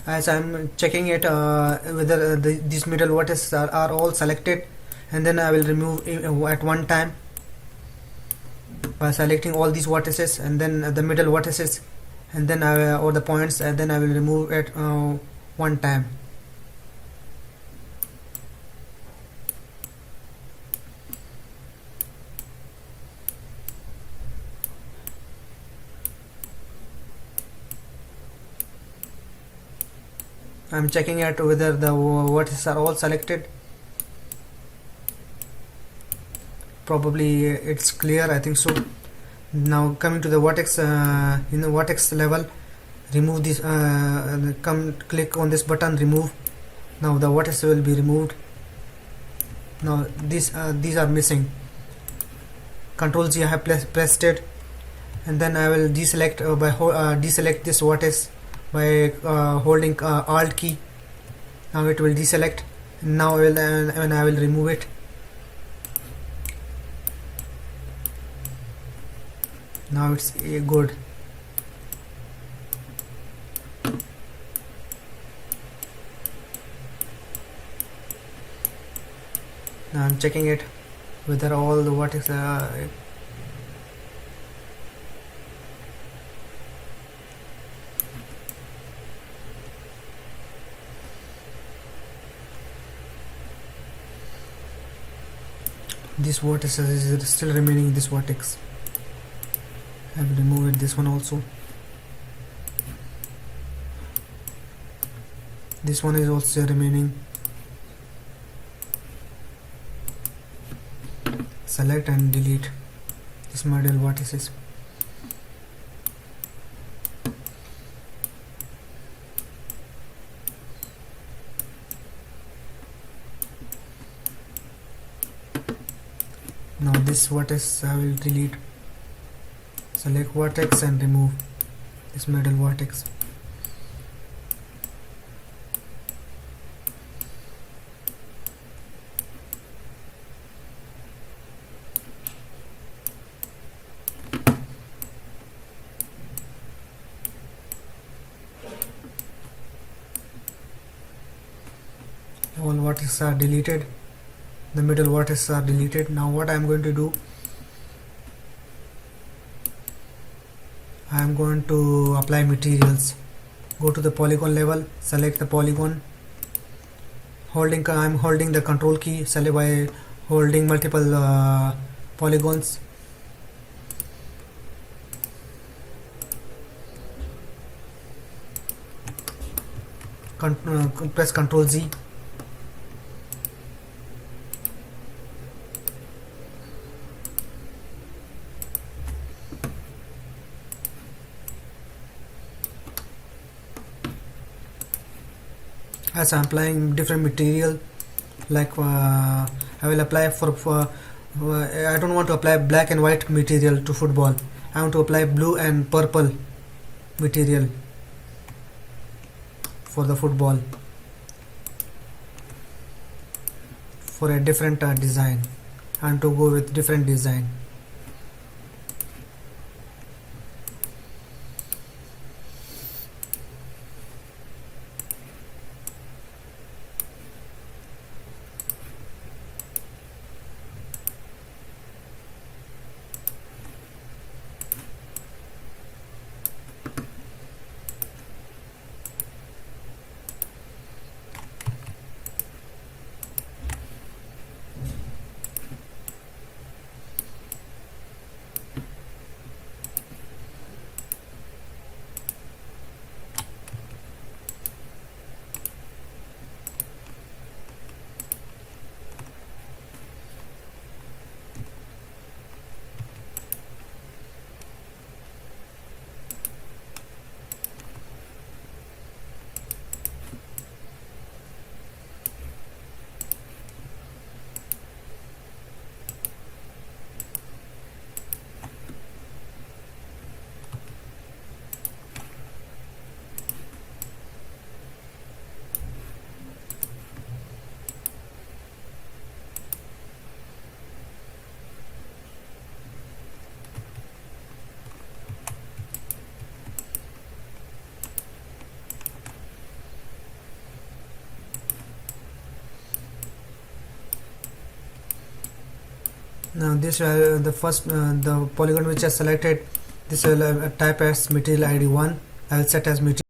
as I'm checking it whether these middle vertices are all selected, and then I will remove at one time by selecting all these vertices and then the middle vertices, and then or the points, and then I will remove it one time. I'm checking it whether the vertices are all selected. Probably it's clear, I think so. Now coming to the vertex, in the vertex level, remove this, click on this button, remove. Now the vertex will be removed. Now these are missing. Control G I have pressed it, and then I will deselect by deselect this vertex by holding Alt key. Now it will deselect. Now and I will remove it. Now it's good. Now I'm checking it whether all the vertices this vertex is still remaining. This vertex I will remove it. This one also. This one is also remaining. Select and delete this middle vertices. Now this vertex I will delete. Select vertex and remove this middle vertex. All vertices are deleted. The middle vertices are deleted. Now what I am going to do, I am going to apply materials. Go to the polygon level, select the polygon. I am holding the control key, select by holding multiple polygons. Press Ctrl Z. As I am applying different material, like I will apply for I don't want to apply black and white material to football. I want to apply blue and purple material for the football, for a different design. I want to go with different design. Now this the first the polygon which I selected, this will type as material ID 1. I will set as material